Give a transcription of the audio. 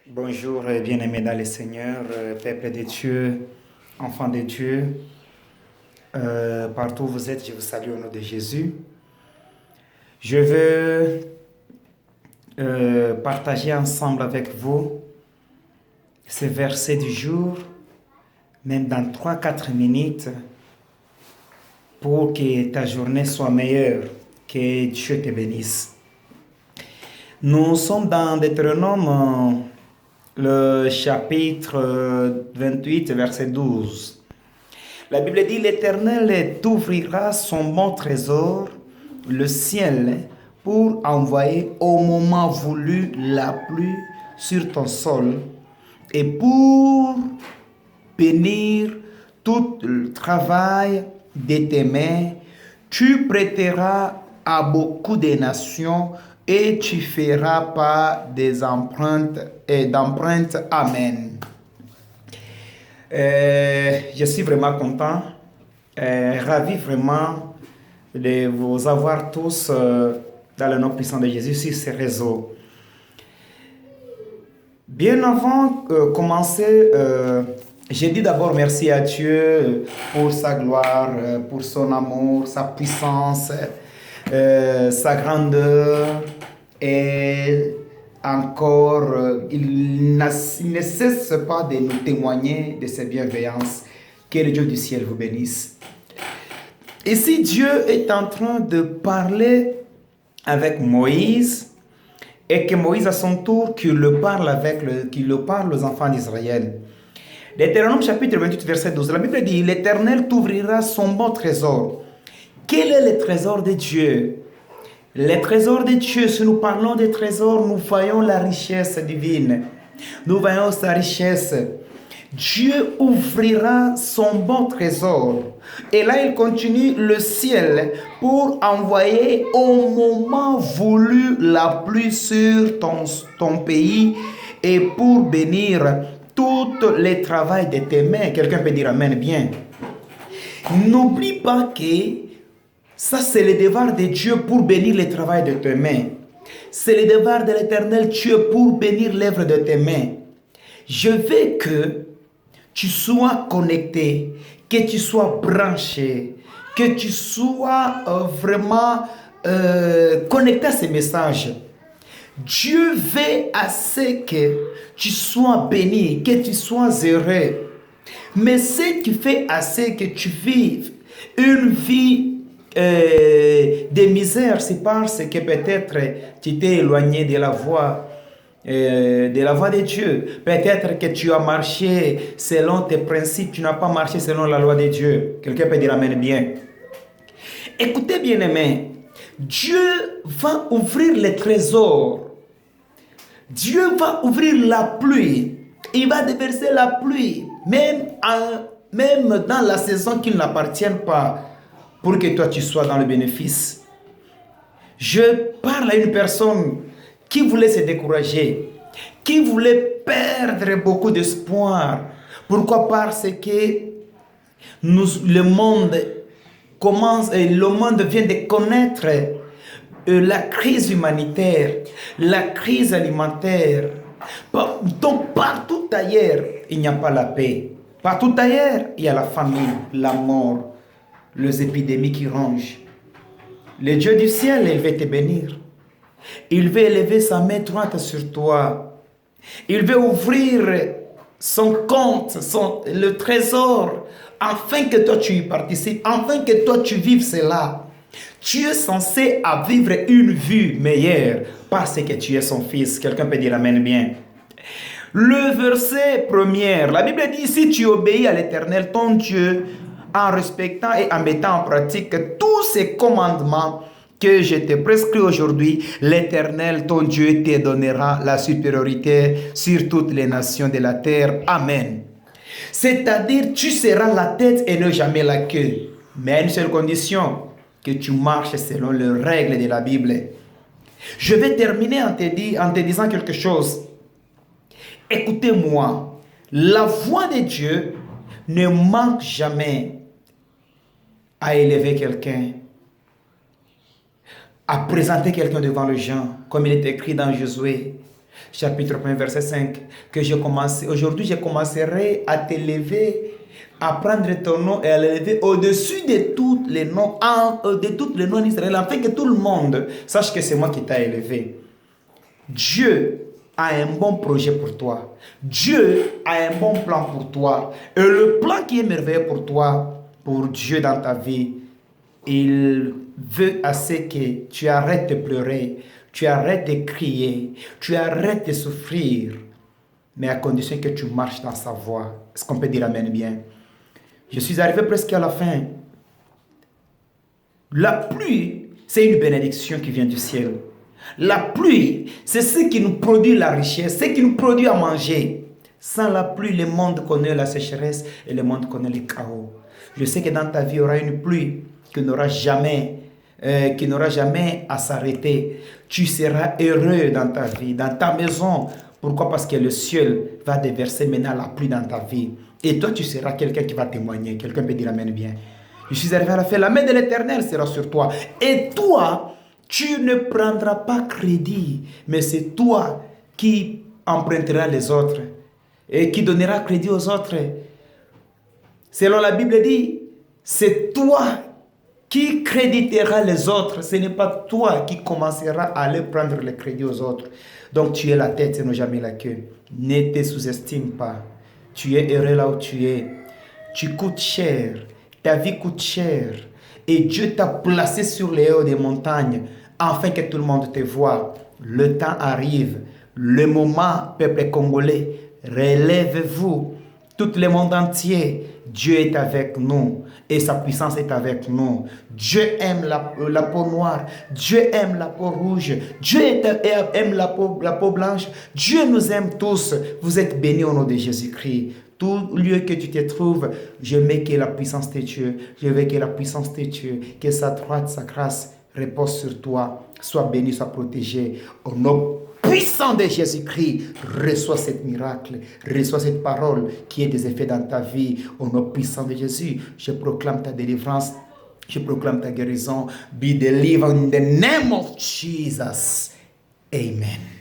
Bonjour, bien-aimés dans le Seigneur, peuple de Dieu, enfants de Dieu, partout où vous êtes, je vous salue au nom de Jésus. Je veux partager ensemble avec vous ces versets du jour, même dans 3 4 minutes, pour que ta journée soit meilleure, que Dieu te bénisse. Nous sommes dans Deutéronome, le chapitre 28, verset 12. La Bible dit, l'Éternel t'ouvrira son bon trésor, le ciel, pour envoyer au moment voulu la pluie sur ton sol et pour bénir tout le travail de tes mains. Tu prêteras à beaucoup de nations et tu feras pas des empreintes et d'empreintes. Amen. Je suis vraiment content, ravi vraiment de vous avoir tous dans le nom puissant de Jésus sur ces réseaux. Bien avant de commencer, j'ai dit d'abord merci à Dieu pour sa gloire, pour son amour, sa puissance, sa grandeur et encore, il ne cesse pas de nous témoigner de ses bienveillances. Que le Dieu du ciel vous bénisse. Ici, Dieu est en train de parler avec Moïse et que Moïse, à son tour, qui le parle aux enfants d'Israël. Deutéronome chapitre 28, verset 12. La Bible dit, l'Éternel t'ouvrira son bon trésor. Quel est le trésor de Dieu? Les trésors de Dieu, si nous parlons des trésors, nous voyons la richesse divine. Nous voyons sa richesse. Dieu ouvrira son bon trésor. Et là, il continue le ciel pour envoyer au moment voulu la pluie sur ton pays et pour bénir tout le travail de tes mains. Quelqu'un peut dire Amen bien. N'oublie pas que ça, c'est le devoir de Dieu pour bénir le travail de tes mains. C'est le devoir de l'Éternel Dieu pour bénir l'œuvre de tes mains. Je veux que tu sois connecté, que tu sois branché, que tu sois vraiment connecté à ces messages. Dieu veut assez que tu sois béni, que tu sois heureux. Mais ce qui fait assez que tu vives une vie de misère, c'est parce que peut-être tu t'es éloigné de la voie de Dieu. Peut-être que tu as marché selon tes principes, tu n'as pas marché selon la loi de Dieu. Quelqu'un peut dire Amen bien. Écoutez bien aimé, Dieu va ouvrir les trésors. Dieu va ouvrir la pluie. Il va déverser la pluie, même dans la saison qui ne l'appartient pas, pour que toi tu sois dans le bénéfice. Je parle à une personne qui voulait se décourager, qui voulait perdre beaucoup d'espoir. Pourquoi? Parce que le monde vient de connaître la crise humanitaire, la crise alimentaire. Donc partout ailleurs, il n'y a pas la paix. Partout ailleurs, il y a la famine, la mort, les épidémies qui rongent. Le Dieu du ciel, il veut te bénir. Il veut élever sa main droite sur toi. Il veut ouvrir son compte, le trésor, afin que toi tu y participes, afin que toi tu vives cela. Tu es censé vivre une vie meilleure parce que tu es son fils. Quelqu'un peut dire Amen bien. Le verset premier, la Bible dit, si tu obéis à l'Éternel, ton Dieu, en respectant et en mettant en pratique tous ces commandements que je te prescris aujourd'hui, l'Éternel, ton Dieu, te donnera la supériorité sur toutes les nations de la terre. Amen. C'est-à-dire, tu seras la tête et ne jamais la queue. Mais à une seule condition, que tu marches selon les règles de la Bible. Je vais terminer en te disant quelque chose. Écoutez-moi, la voix de Dieu ne manque jamais à élever quelqu'un, à présenter quelqu'un devant les gens, comme il est écrit dans Josué. chapitre 1, verset 5, que aujourd'hui je commencerai à t'élever, à prendre ton nom et à l'élever au-dessus de tous les noms, d'Israël, afin que tout le monde sache que c'est moi qui t'ai élevé. Dieu a un bon projet pour toi. Dieu a un bon plan pour toi. Et le plan qui est merveilleux pour toi, pour Dieu dans ta vie, il veut assez que tu arrêtes de pleurer, tu arrêtes de crier, tu arrêtes de souffrir, mais à condition que tu marches dans sa voie. Est-ce qu'on peut dire amen bien? Je suis arrivé presque à la fin. La pluie, c'est une bénédiction qui vient du ciel. La pluie, c'est ce qui nous produit la richesse, ce qui nous produit à manger. Sans la pluie, le monde connaît la sécheresse et le monde connaît le chaos. Je sais que dans ta vie, il y aura une pluie qui n'aura jamais à s'arrêter. Tu seras heureux dans ta vie, dans ta maison. Pourquoi? Parce que le ciel va déverser maintenant la pluie dans ta vie. Et toi, tu seras quelqu'un qui va témoigner. Quelqu'un peut dire amen bien. Je suis arrivé à la fin. La main de l'Éternel sera sur toi. Et toi, tu ne prendras pas crédit, mais c'est toi qui emprunteras les autres et qui donneras crédit aux autres. Selon la Bible dit, c'est toi qui créditeras les autres. Ce n'est pas toi qui commenceras à aller prendre le crédit aux autres. Donc tu es la tête et non jamais la queue. Ne te sous-estime pas. Tu es heureux là où tu es. Tu coûtes cher. Ta vie coûte cher. Et Dieu t'a placé sur les hauts des montagnes afin que tout le monde te voie. Le temps arrive. Le moment, peuple congolais, relèvez-vous. Tout le monde entier, Dieu est avec nous et sa puissance est avec nous. Dieu aime la peau noire. Dieu aime la peau rouge. Dieu aime la peau blanche. Dieu nous aime tous. Vous êtes bénis au nom de Jésus-Christ. Tout lieu que tu te trouves, je mets que la puissance de Dieu. Je veux que la puissance de Dieu, que sa droite, sa grâce repose sur toi. Sois béni, sois protégé. Au nom puissant de Jésus-Christ, reçois cet miracle, reçois cette parole qui est des effets dans ta vie. Au nom puissant de Jésus, je proclame ta délivrance, je proclame ta guérison. Be delivered in the name of Jesus. Amen.